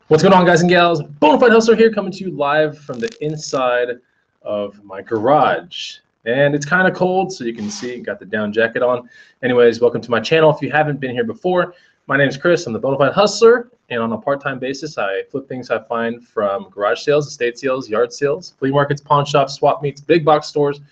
What's going on, guys and gals? Bonafide Hustler here, coming to you live from the inside of my garage. And it's kind of cold, so you can see, got the down jacket on. Anyways, welcome to my channel. If you haven't been here before, my name is Chris. I'm the Bonafide Hustler, and on a part-time basis, I flip things I find from garage sales, estate sales, yard sales, flea markets, pawn shops, swap meets, big box stores,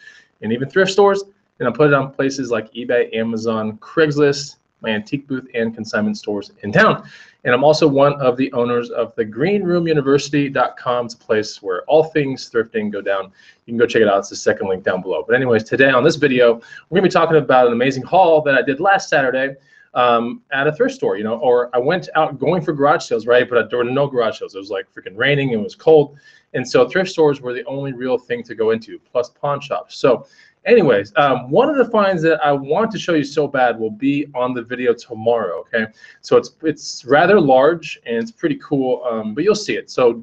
and even thrift stores. And I put it on places like eBay, Amazon, Craigslist, my antique booth, and consignment stores in town. And I'm also one of the owners of the greenroomuniversity.com. It's a place where all things thrifting go down. You can go check it out. It's the second link down below. But anyways, today on this video, we're going to be talking about an amazing haul that I did last Saturday at a thrift store, or I went out going for garage sales, right? But there were no garage sales. It was like freaking raining and it was cold. And so thrift stores were the only real thing to go into, plus pawn shops. So anyways, one of the finds that I want to show you so bad will be on the video tomorrow, okay? So it's rather large and it's pretty cool, but you'll see it. So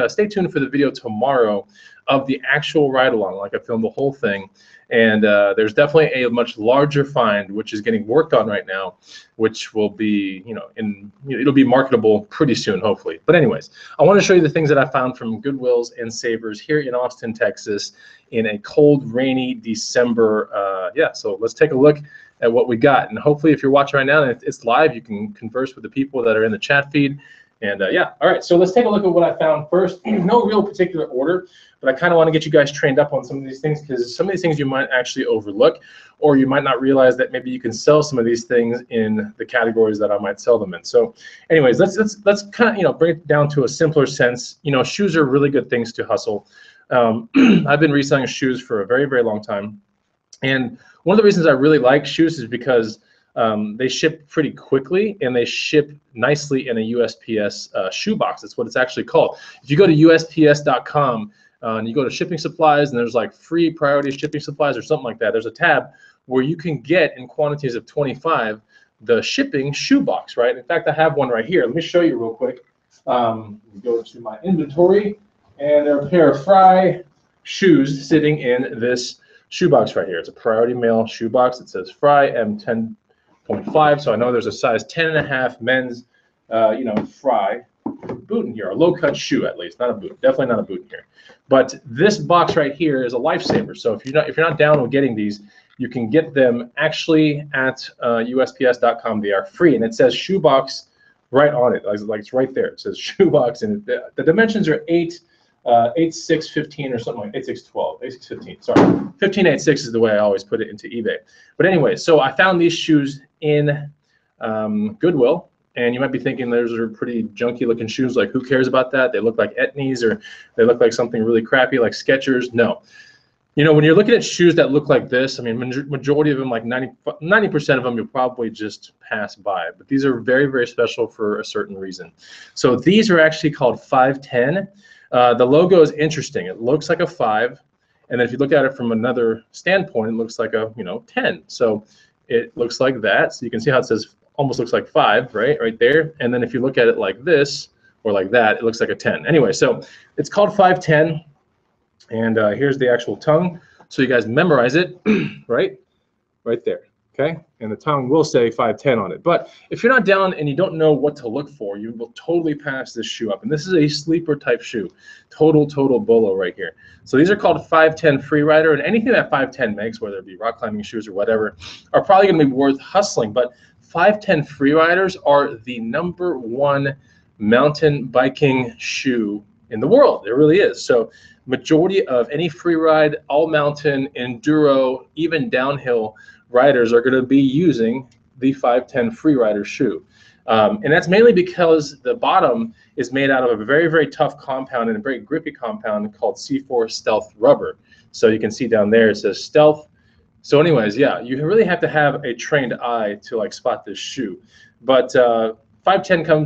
stay tuned for the video tomorrow of the actual ride-along. Like, I filmed the whole thing. And there's definitely a much larger find, which is getting worked on right now, which will be, it'll be marketable pretty soon, hopefully. But anyways, I want to show you the things that I found from Goodwills and Savers here in Austin, Texas, in a cold, rainy December. So let's take a look at what we got. And hopefully, if you're watching right now and it's live, you can converse with the people that are in the chat feed. And all right, so let's take a look at what I found first. No real particular order, but I kind of want to get you guys trained up on some of these things, because some of these things you might actually overlook, or you might not realize that maybe you can sell some of these things in the categories that I might sell them in. So anyways, let's kind of bring it down to a simpler sense. Shoes are really good things to hustle. I've been reselling shoes for a very, very long time, and one of the reasons I really like shoes is because they ship pretty quickly, and they ship nicely in a USPS shoebox. That's what it's actually called. If you go to USPS.com and you go to shipping supplies, and there's like free priority shipping supplies or something like that, there's a tab where you can get, in quantities of 25, the shipping shoebox, right? In fact, I have one right here. Let me show you real quick. Go to my inventory, and there are a pair of Fry shoes sitting in this shoebox right here. It's a priority mail shoebox. It says Fry M10.5, so I know there's a size 10.5 men's, Fry boot in here, a low-cut shoe at least, not a boot, definitely not a boot in here. But this box right here is a lifesaver. So if you're not down with getting these, you can get them actually at USPS.com. They are free, and it says shoebox right on it, like it's right there. It says shoebox, and the dimensions are 8/6/15 or something like 8/6/12, 8/6/15. Sorry, 15/8/6 is the way I always put it into eBay. But anyway, so I found these shoes in Goodwill, and you might be thinking those are pretty junky looking shoes. Like, who cares about that? They look like Etnies, or they look like something really crappy like Skechers. No. When you're looking at shoes that look like this, I mean, majority of them, like 90% of them, you'll probably just pass by. But these are very, very special for a certain reason. So these are actually called 510. The logo is interesting. It looks like a 5, and then if you look at it from another standpoint, it looks like a 10. So it looks like that. So you can see how it says, almost looks like 5, right there. And then if you look at it like this or like that, it looks like a 10. Anyway, so it's called 510, and here's the actual tongue. So you guys memorize it, right there. Okay, and the tongue will say 510 on it. But if you're not down and you don't know what to look for, you will totally pass this shoe up. And this is a sleeper type shoe, total bolo right here. So these are called 510 Freerider, and anything that 510 makes, whether it be rock climbing shoes or whatever, are probably going to be worth hustling. But 510 Freeriders are the #1 mountain biking shoe in the world. It really is. So majority of any free ride, all mountain, enduro, even downhill riders are going to be using the 510 Freerider shoe. And that's mainly because the bottom is made out of a very, very tough compound, and a very grippy compound called C4 Stealth rubber. So you can see down there it says Stealth. So anyways, yeah, you really have to have a trained eye to like spot this shoe. But 510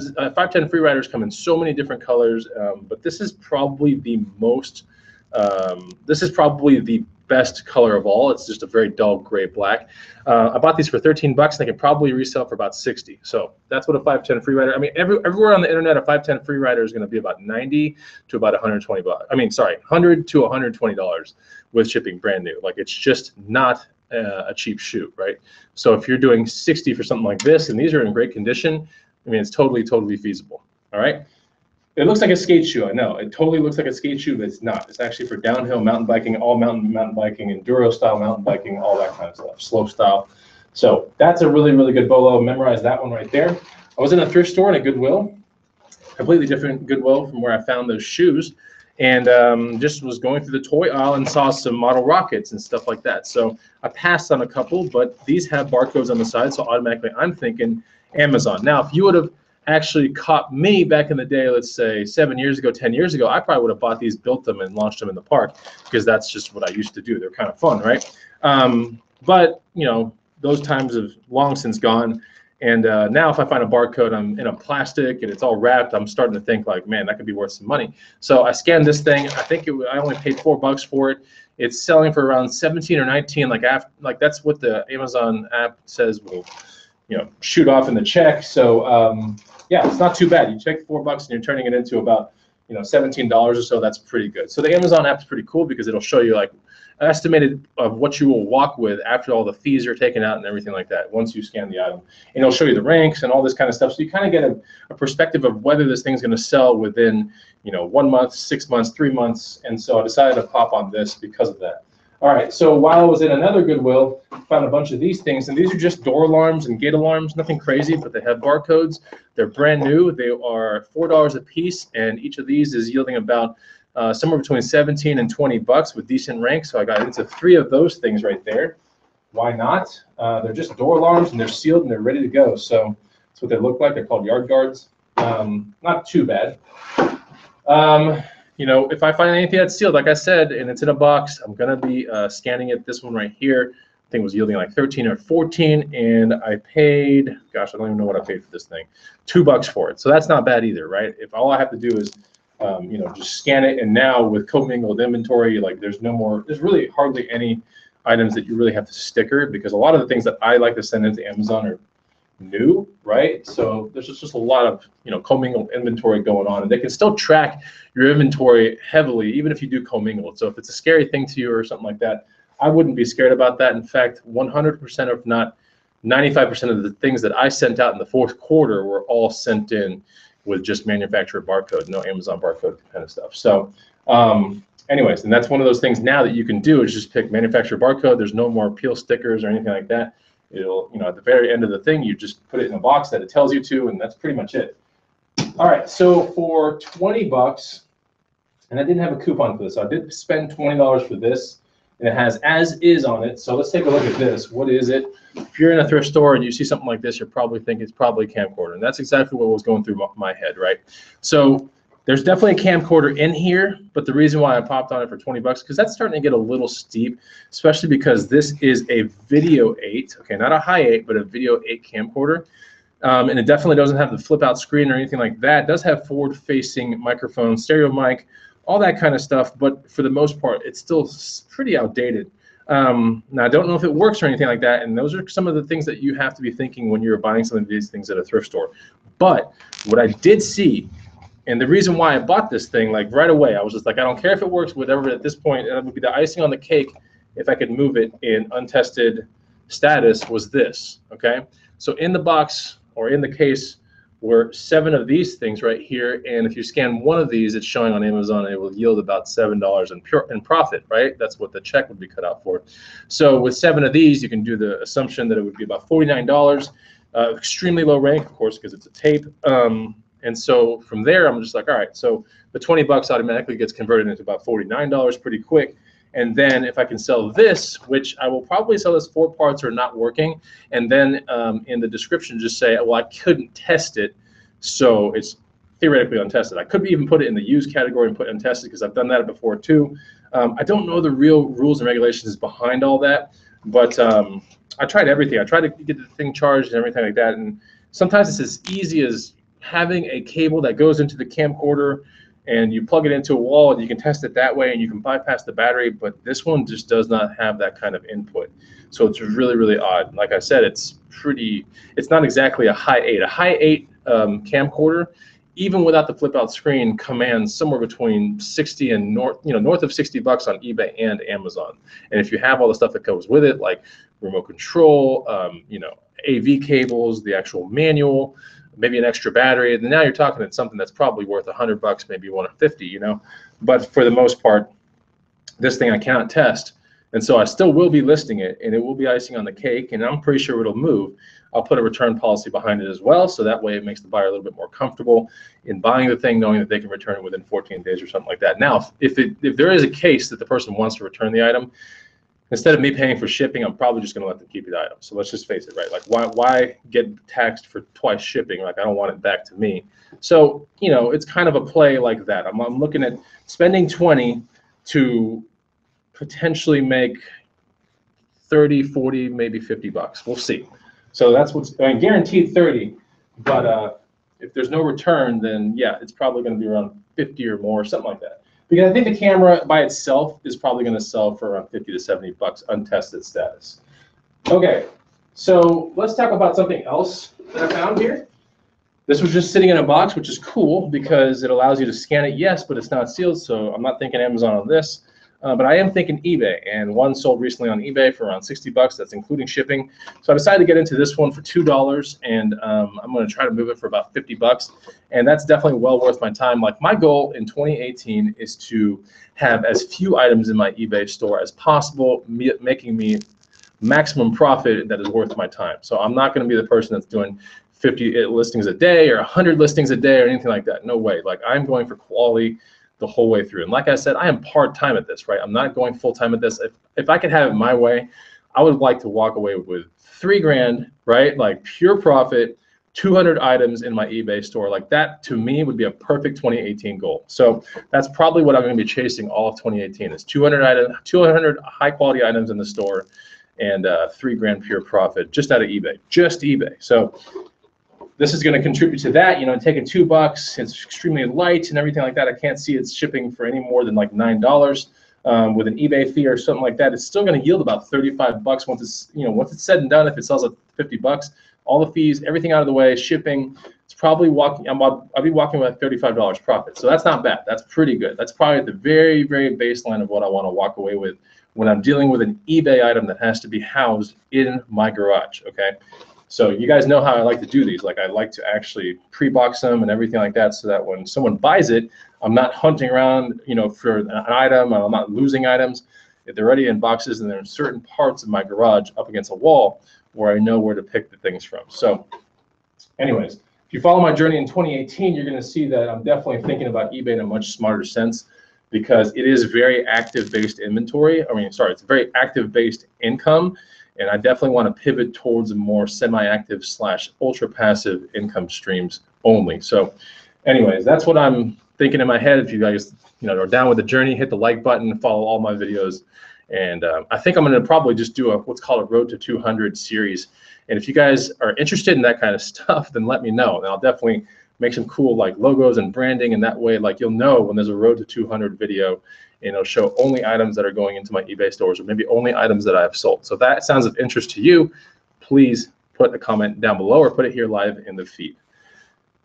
Freeriders come in so many different colors, but this is probably the most, best color of all. It's just a very dull gray black. I bought these for 13 bucks, and I can probably resell for about 60. So that's what a 510 Freerider. I mean, everywhere on the internet, a 510 Freerider is going to be about 90 to about 120 bucks. I mean, sorry, $100 to $120 with shipping, brand new. Like, it's just not a cheap shoe, right? So if you're doing 60 for something like this, and these are in great condition, I mean, it's totally feasible. All right. It looks like a skate shoe, I know. It totally looks like a skate shoe, but it's not. It's actually for downhill mountain biking, all mountain biking, enduro style mountain biking, all that kind of stuff, slope style. So that's a really, really good bolo. Memorize that one right there. I was in a thrift store in a Goodwill, completely different Goodwill from where I found those shoes, and just was going through the toy aisle and saw some model rockets and stuff like that. So I passed on a couple, but these have barcodes on the side, so automatically I'm thinking Amazon. Now, if you would have actually caught me back in the day, let's say 7 years ago, 10 years ago, I probably would have bought these, built them, and launched them in the park, because that's just what I used to do. They're kind of fun, right? But you know, those times have long since gone. And now if I find a barcode, I'm in a plastic and it's all wrapped, I'm starting to think like, man, that could be worth some money. So I scanned this thing. I think I only paid $4 for it. It's selling for around 17 or 19. Like that's what the Amazon app says will, you know, shoot off in the check. So yeah, it's not too bad. You check $4 and you're turning it into about, you know, $17 or so. That's pretty good. So the Amazon app is pretty cool because it'll show you like estimated of what you will walk with after all the fees are taken out and everything like that once you scan the item. And it'll show you the ranks and all this kind of stuff. So you kind of get a perspective of whether this thing's going to sell within, you know, 1 month, 6 months, 3 months. And so I decided to pop on this because of that. All right, so while I was in another Goodwill, I found a bunch of these things, and these are just door alarms and gate alarms, nothing crazy, but they have barcodes. They're brand new. They are $4 a piece, and each of these is yielding about somewhere between 17 and 20 bucks with decent ranks. So I got into 3 of those things right there. Why not? They're just door alarms, and they're sealed, and they're ready to go. So that's what they look like. They're called yard guards. Not too bad. You know, if I find anything that's sealed, like I said, and it's in a box, I'm going to be scanning it. This one right here, I think was yielding like 13 or 14, and I paid, gosh, I don't even know what I paid for this thing, $2 for it. So that's not bad either, right? If all I have to do is, you know, just scan it, and now with commingled inventory, like there's really hardly any items that you really have to sticker, because a lot of the things that I like to send into Amazon are new, right? So there's just a lot of, you know, commingled inventory going on, and they can still track your inventory heavily even if you do commingled. So if it's a scary thing to you or something like that, I wouldn't be scared about that. In fact, 100% if not 95% of the things that I sent out in the fourth quarter were all sent in with just manufacturer barcode, no Amazon barcode kind of stuff. So anyways, and that's one of those things now that you can do is just pick manufacturer barcode. There's no more peel stickers or anything like that. It'll, you know, at the very end of the thing, you just put it in a box that it tells you to, and that's pretty much it. All right, so for $20, and I didn't have a coupon for this, so I did spend $20 for this, and it has as is on it. So let's take a look at this. What is it? If you're in a thrift store and you see something like this, you're probably thinking it's probably a camcorder, and that's exactly what was going through my head, right? So there's definitely a camcorder in here, but the reason why I popped on it for $20, because that's starting to get a little steep, especially because this is a Video 8, okay, not a High 8, but a Video 8 camcorder. And it definitely doesn't have the flip out screen or anything like that. It does have forward facing microphone, stereo mic, all that kind of stuff, but for the most part, it's still pretty outdated. Now, I don't know if it works or anything like that, and those are some of the things that you have to be thinking when you're buying some of these things at a thrift store. But what I did see, and the reason why I bought this thing, like right away, I was just like, I don't care if it works, whatever, at this point, it would be the icing on the cake if I could move it in untested status, was this, okay? So in the box, or in the case, were 7 of these things right here, and if you scan one of these, it's showing on Amazon, and it will yield about $7 in profit, right? That's what the check would be cut out for. So with 7 of these, you can do the assumption that it would be about $49, extremely low rank, of course, because it's a tape. And so from there, I'm just like, all right, so the $20 automatically gets converted into about $49 pretty quick. And then if I can sell this, which I will probably sell as 4 parts are not working, and then in the description just say, well, I couldn't test it, so it's theoretically untested. I could even put it in the used category and put untested, because I've done that before too. I don't know the real rules and regulations behind all that, but I tried everything. I tried to get the thing charged and everything like that, and sometimes it's as easy as having a cable that goes into the camcorder and you plug it into a wall and you can test it that way and you can bypass the battery, but this one just does not have that kind of input. So it's really, really odd. Like I said, it's not exactly a High 8. A High 8 camcorder, even without the flip out screen, commands somewhere between 60 and north of $60 on eBay and Amazon. And if you have all the stuff that goes with it, like remote control, you know, AV cables, the actual manual, maybe an extra battery, and now you're talking at something that's probably worth $100, maybe 150, you know. But for the most part, this thing I cannot test, and so I still will be listing it, and it will be icing on the cake, and I'm pretty sure it'll move. I'll put a return policy behind it as well, so that way it makes the buyer a little bit more comfortable in buying the thing, knowing that they can return it within 14 days or something like that. Now, if there is a case that the person wants to return the item, instead of me paying for shipping, I'm probably just going to let them keep the item. So let's just face it, right? Like, why get taxed for twice shipping? Like, I don't want it back to me. So, you know, it's kind of a play like that. I'm looking at spending 20 to potentially make 30, 40, maybe $50. We'll see. So that's what's, I mean, guaranteed 30, but if there's no return, then yeah, it's probably going to be around 50 or more, something like that. Because I think the camera by itself is probably going to sell for around 50 to 70 bucks, untested status. Okay, so let's talk about something else that I found here. This was just sitting in a box, which is cool because it allows you to scan it, yes, but it's not sealed, so I'm not thinking Amazon on this. But I am thinking eBay, and one sold recently on eBay for around 60 bucks. That's including shipping. So I decided to get into this one for $2, and I'm going to try to move it for about 50 bucks. And that's definitely well worth my time. Like, my goal in 2018 is to have as few items in my eBay store as possible, making me maximum profit that is worth my time. So I'm not going to be the person that's doing 50 listings a day or 100 listings a day or anything like that. No way. Like, I'm going for quality the whole way through. And like I said, I am part-time at this, right? I'm not going full-time at this. If I could have it my way, I would like to walk away with $3 grand, right? Like, pure profit, 200 items in my eBay store. Like, that to me would be a perfect 2018 goal. So that's probably what I'm going to be chasing all of 2018 is 200 high quality items in the store and $3 grand pure profit just out of eBay, just eBay. So this is going to contribute to that, you know, taking $2, it's extremely light and everything like that. I can't see it's shipping for any more than like $9 with an eBay fee or something like that. It's still going to yield about 35 bucks once it's, you know, once it's said and done. If it sells at 50 bucks, all the fees, everything out of the way, shipping, it's probably walking, I'll be walking with $35 profit. So that's not bad. That's pretty good. That's probably the very, very baseline of what I want to walk away with when I'm dealing with an eBay item that has to be housed in my garage, okay? So you guys know how I like to do these. Like, I like to actually pre-box them and everything like that so that when someone buys it, I'm not hunting around, you know, for an item. I'm not losing items. If they're already in boxes and they're in certain parts of my garage up against a wall where I know where to pick the things from. So anyways, if you follow my journey in 2018, you're going to see that I'm definitely thinking about eBay in a much smarter sense because it is very active-based inventory. I mean, sorry, it's very active-based income. And I definitely want to pivot towards a more semi-active / ultra passive income streams only. So anyways, that's what I'm thinking in my head. If you guys, you know, are down with the journey, hit the like button, follow all my videos. And I think I'm going to probably just do a what's called a Road to 200 series. And if you guys are interested in that kind of stuff, then let me know. And I'll definitely make some cool like logos and branding. And that way, like, you'll know when there's a Road to 200 video. And it'll show only items that are going into my eBay stores or maybe only items that I have sold. So if that sounds of interest to you, please put a comment down below or put it here live in the feed.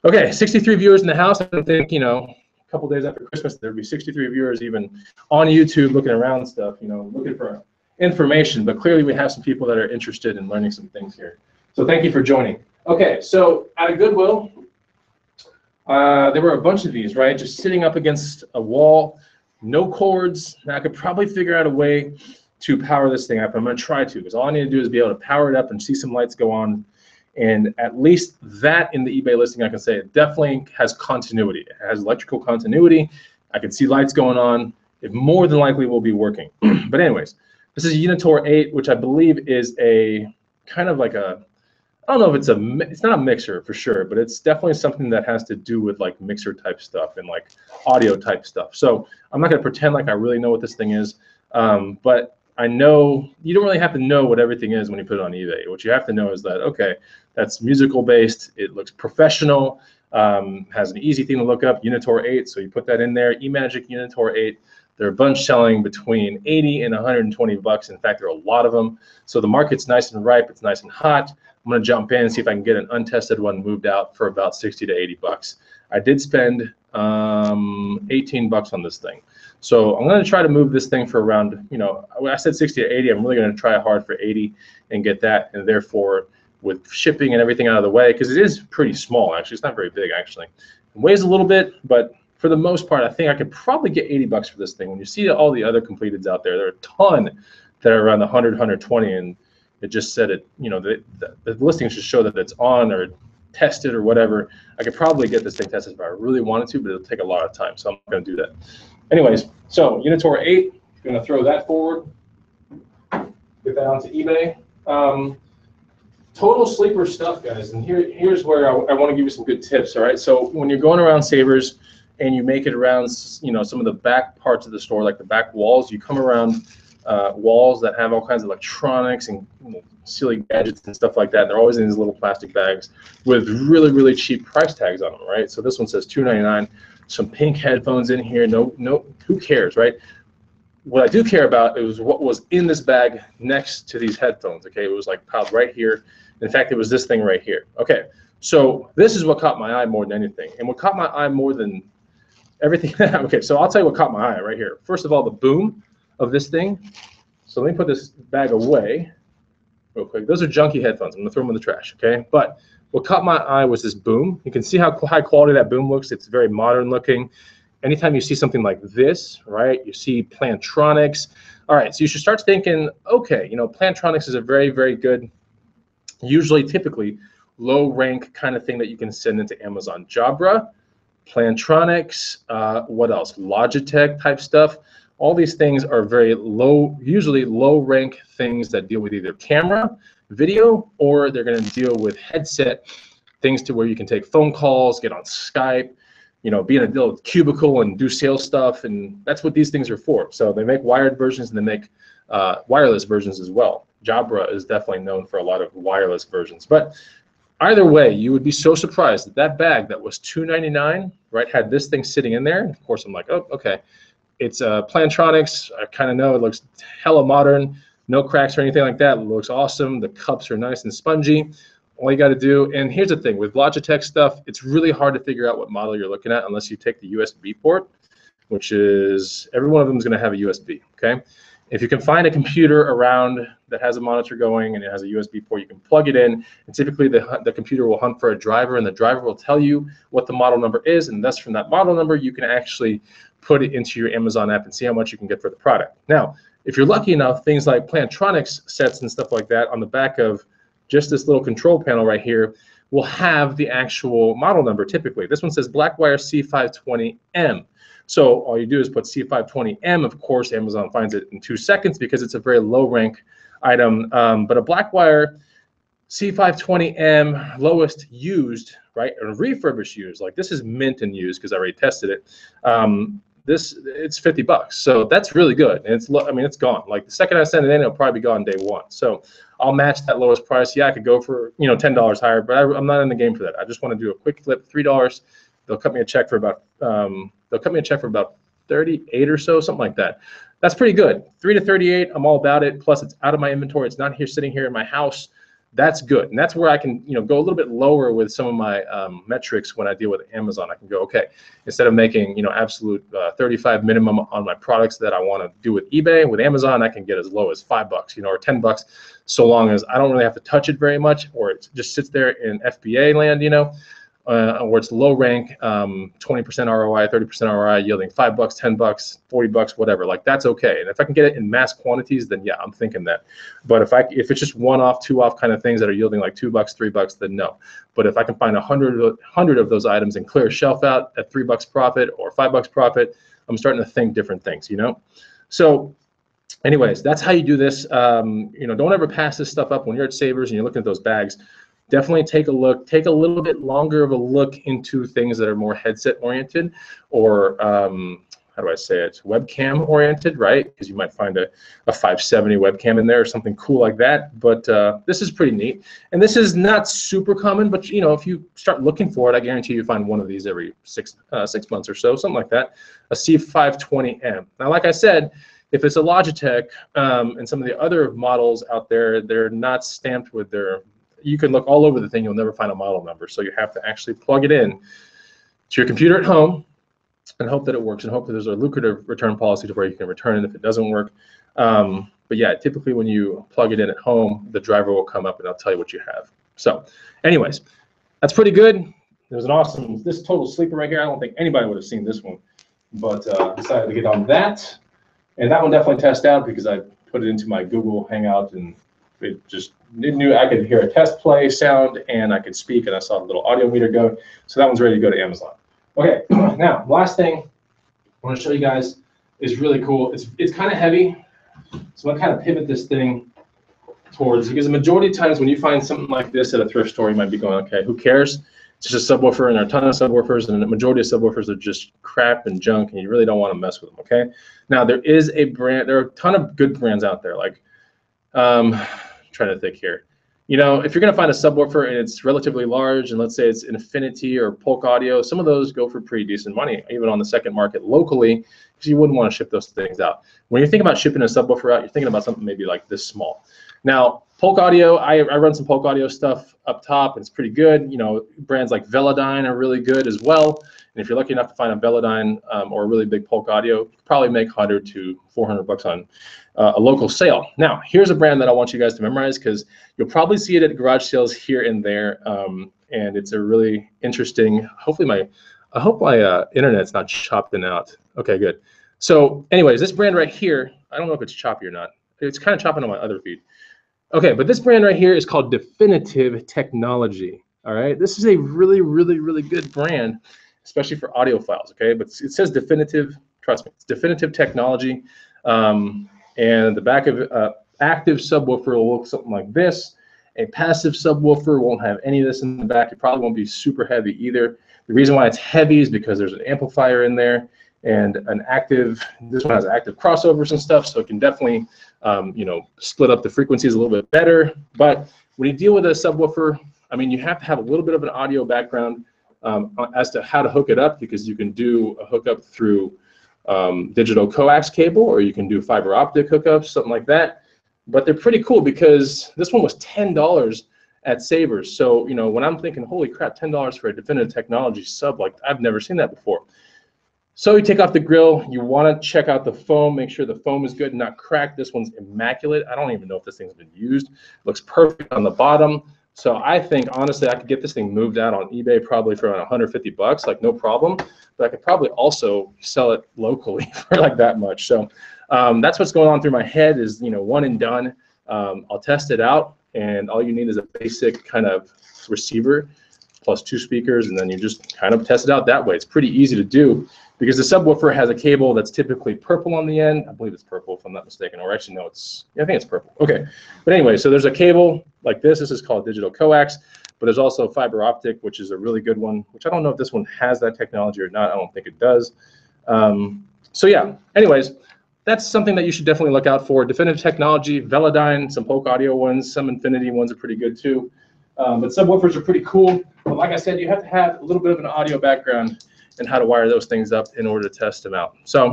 Okay, 63 viewers in the house. I don't think, you know, a couple days after Christmas, there'd be 63 viewers even on YouTube looking around stuff, you know, looking for information. But clearly we have some people that are interested in learning some things here. So thank you for joining. Okay, so out of Goodwill, there were a bunch of these, right? Just sitting up against a wall. No cords. Now I could probably figure out a way to power this thing up. I'm going to try to, because all I need to do is be able to power it up and see some lights go on. And at least that in the eBay listing, I can say it definitely has continuity. It has electrical continuity. I can see lights going on. It more than likely will be working. But anyways, this is a Unitor 8, which I believe is a kind of like a, I don't know if it's not a mixer for sure, but it's definitely something that has to do with like mixer type stuff and like audio type stuff. So I'm not going to pretend like I really know what this thing is, but I know you don't really have to know what everything is when you put it on eBay. What you have to know is that, okay, that's musical based. It looks professional, has an easy thing to look up, Unitor 8. So you put that in there, eMagic Unitor 8. There are a bunch selling between 80 and 120 bucks. In fact, there are a lot of them. So the market's nice and ripe. It's nice and hot. I'm going to jump in and see if I can get an untested one moved out for about 60 to 80 bucks. I did spend 18 bucks on this thing. So I'm going to try to move this thing for around, you know, when I said 60 to 80, I'm really going to try hard for 80 and get that, and therefore with shipping and everything out of the way, because it is pretty small, actually. It's not very big, actually. It weighs a little bit, but for the most part, I think I could probably get 80 bucks for this thing. When you see all the other completeds out there, there are a ton that are around the 100, 120, and it just said it, you know, the listings just show that it's on or tested or whatever. I could probably get this thing tested if I really wanted to, but it'll take a lot of time, so I'm not going to do that. Anyways, so Unitor 8, I'm going to throw that forward, get that onto eBay. Total sleeper stuff, guys, and here's where I want to give you some good tips. All right, so when you're going around Savers and you make it around, you know, some of the back parts of the store, like the back walls, you come around walls that have all kinds of electronics and, you know, silly gadgets and stuff like that. They're always in these little plastic bags with really, really cheap price tags on them, right? So this one says $2.99. Some pink headphones in here. No, who cares, right? What I do care about is what was in this bag next to these headphones. Okay, it was like piled right here. In fact, it was this thing right here. Okay, so this is what caught my eye more than anything, and what caught my eye more than everything. Okay, so I'll tell you what caught my eye right here. First of all, the boom of this thing. So let me put this bag away real quick. Those are junky headphones. I'm gonna throw them in the trash. Okay, but what caught my eye was this boom. You can see how high quality that boom looks. It's very modern looking. Anytime you see something like this, right, you see Plantronics. All right, so you should start thinking, okay, you know, Plantronics is a very, very good, usually typically low rank kind of thing that you can send into Amazon. Jabra, Plantronics, what else? Logitech type stuff. All these things are very low, usually low rank things that deal with either camera, video, or they're going to deal with headset things to where you can take phone calls, get on Skype, you know, be in a little cubicle and do sales stuff, and that's what these things are for. So they make wired versions and they make wireless versions as well. Jabra is definitely known for a lot of wireless versions. But either way, you would be so surprised that that bag that was $2.99, right, had this thing sitting in there. Of course, I'm like, oh, okay. It's Plantronics. I kind of know it looks hella modern, no cracks or anything like that. It looks awesome. The cups are nice and spongy. All you got to do, and here's the thing, with Logitech stuff, it's really hard to figure out what model you're looking at unless you take the USB port, which is, every one of them is going to have a USB, okay? If you can find a computer around that has a monitor going and it has a USB port, you can plug it in, and typically the computer will hunt for a driver, and the driver will tell you what the model number is, and thus from that model number, you can actually put it into your Amazon app and see how much you can get for the product. Now, if you're lucky enough, things like Plantronics sets and stuff like that on the back of just this little control panel right here will have the actual model number typically. This one says Blackwire C520M. So all you do is put C520M. Of course, Amazon finds it in 2 seconds because it's a very low rank item. But a Blackwire C520M, lowest used, right, and refurbished used, like this is mint and used because I already tested it. It's 50 bucks, so that's really good. And it's, I mean, it's gone. Like the second I send it in, it'll probably be gone day one. So I'll match that lowest price. Yeah, I could go for, you know, $10 higher, but I'm not in the game for that. I just want to do a quick flip, $3. They'll cut me a check for about 38 or so, something like that. That's pretty good. 3 to 38, I'm all about it. Plus, it's out of my inventory. It's not here sitting here in my house. That's good, and that's where I can, you know, go a little bit lower with some of my metrics when I deal with Amazon. I can go, okay, instead of making, you know, absolute 35 minimum on my products that I want to do with eBay, with Amazon, I can get as low as $5, you know, or 10 bucks, so long as I don't really have to touch it very much, or it just sits there in FBA land, you know, or it's low rank, 20% ROI, 30% ROI, yielding $5, 10 bucks, 40 bucks, whatever. Like that's okay. And if I can get it in mass quantities, then yeah, I'm thinking that. But if it's just one off, two off kind of things that are yielding like $2, $3, then no. But if I can find 100 of those items and clear a shelf out at $3 profit or $5 profit, I'm starting to think different things, you know. So anyways, that's how you do this. You know, don't ever pass this stuff up when you're at Savers and you're looking at those bags. Definitely take a look, take a little bit longer of a look into things that are more headset oriented, or how do I say it, webcam oriented, right? Because you might find a 570 webcam in there or something cool like that. But this is pretty neat. And this is not super common, but you know, if you start looking for it, I guarantee you find one of these every six months or so, something like that. A C520M. Now, like I said, if it's a Logitech and some of the other models out there, they're not stamped with their, you can look all over the thing, you'll never find a model number. So you have to actually plug it in to your computer at home and hope that it works, and hope that there's a lucrative return policy to where you can return it if it doesn't work. But yeah, typically when you plug it in at home, the driver will come up and I'll tell you what you have. So anyways, that's pretty good. There's an awesome, this total sleeper right here. I don't think anybody would have seen this one, but decided to get on that. And that one definitely tested out because I put it into my Google Hangout and it just knew I could hear a test play sound and I could speak, and I saw the little audio meter go. So that one's ready to go to Amazon. Okay, now last thing I want to show you guys is really cool. It's kind of heavy, so I'm gonna kind of pivot this thing towards, because the majority of times when you find something like this at a thrift store, you might be going, okay, who cares? It's just a subwoofer, and there are a ton of subwoofers, and the majority of subwoofers are just crap and junk, and you really don't want to mess with them, okay? Now, there is a brand, there are a ton of good brands out there, like, trying to think here. You know, if you're going to find a subwoofer and it's relatively large, and let's say it's Infinity or Polk Audio, some of those go for pretty decent money, even on the second market locally, because you wouldn't want to ship those things out. When you're thinking about shipping a subwoofer out, you're thinking about something maybe like this small. Now, Polk Audio, I run some Polk Audio stuff up top, and it's pretty good. You know, brands like Velodyne are really good as well. And if you're lucky enough to find a Velodyne or a really big Polk Audio, you probably make 100 to 400 bucks on a local sale. Now, here's a brand that I want you guys to memorize, because you'll probably see it at garage sales here and there, and it's a really interesting. Hopefully I hope my internet's not chopping out. Okay, good. So, anyways, this brand right here, I don't know if it's choppy or not. It's kind of chopping on my other feed. Okay, but this brand right here is called Definitive Technology. All right, this is a really, really, really good brand, especially for audiophiles. Okay, but it says Definitive. Trust me, it's Definitive Technology. And the back of active subwoofer will look something like this. A passive subwoofer won't have any of this in the back. It probably won't be super heavy either. The reason why it's heavy is because there's an amplifier in there, and an active, this one has active crossovers and stuff, so it can definitely you know, split up the frequencies a little bit better. But when you deal with a subwoofer, I mean, you have to have a little bit of an audio background as to how to hook it up, because you can do a hookup through digital coax cable, or you can do fiber optic hookups, something like that. But they're pretty cool, because this one was $10 at Savers. So, you know, when I'm thinking, holy crap, $10 for a Definitive Technology sub, like, I've never seen that before. So you take off the grill, you want to check out the foam, make sure the foam is good and not cracked. This one's immaculate. I don't even know if this thing's been used. It looks perfect on the bottom. So I think, honestly, I could get this thing moved out on eBay probably for around 150 bucks, like no problem. But I could probably also sell it locally for like that much. So that's what's going on through my head is, you know, one and done. I'll test it out, and all you need is a basic kind of receiver plus 2 speakers, and then you just kind of test it out that way. It's pretty easy to do, because the subwoofer has a cable that's typically purple on the end. I believe it's purple, if I'm not mistaken, or actually, no, I think it's purple. Okay, but anyway, so there's a cable like this. This is called digital coax, but there's also fiber optic, which is a really good one, which I don't know if this one has that technology or not. I don't think it does. So yeah, anyways, that's something that you should definitely look out for. Definitive Technology, Velodyne, some Polk Audio ones, some Infinity ones are pretty good too. But subwoofers are pretty cool. But like I said, you have to have a little bit of an audio background and how to wire those things up in order to test them out. So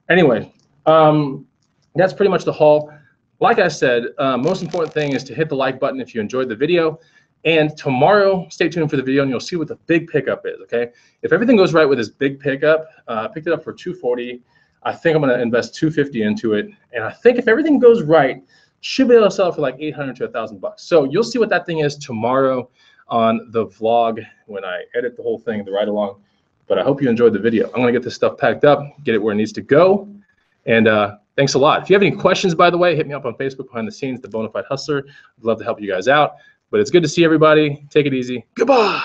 anyway, that's pretty much the haul. Like I said, most important thing is to hit the like button if you enjoyed the video. And tomorrow, stay tuned for the video and you'll see what the big pickup is, okay? If everything goes right with this big pickup, I picked it up for $240. I think I'm gonna invest $250 into it. And I think if everything goes right, should be able to sell it for like 800 to 1,000 bucks. So you'll see what that thing is tomorrow on the vlog when I edit the whole thing, the ride along. But I hope you enjoyed the video. I'm gonna get this stuff packed up, get it where it needs to go. And thanks a lot. If you have any questions, by the way, hit me up on Facebook behind the scenes, the Bonafide Hustler. I'd love to help you guys out. But it's good to see everybody. Take it easy. Goodbye.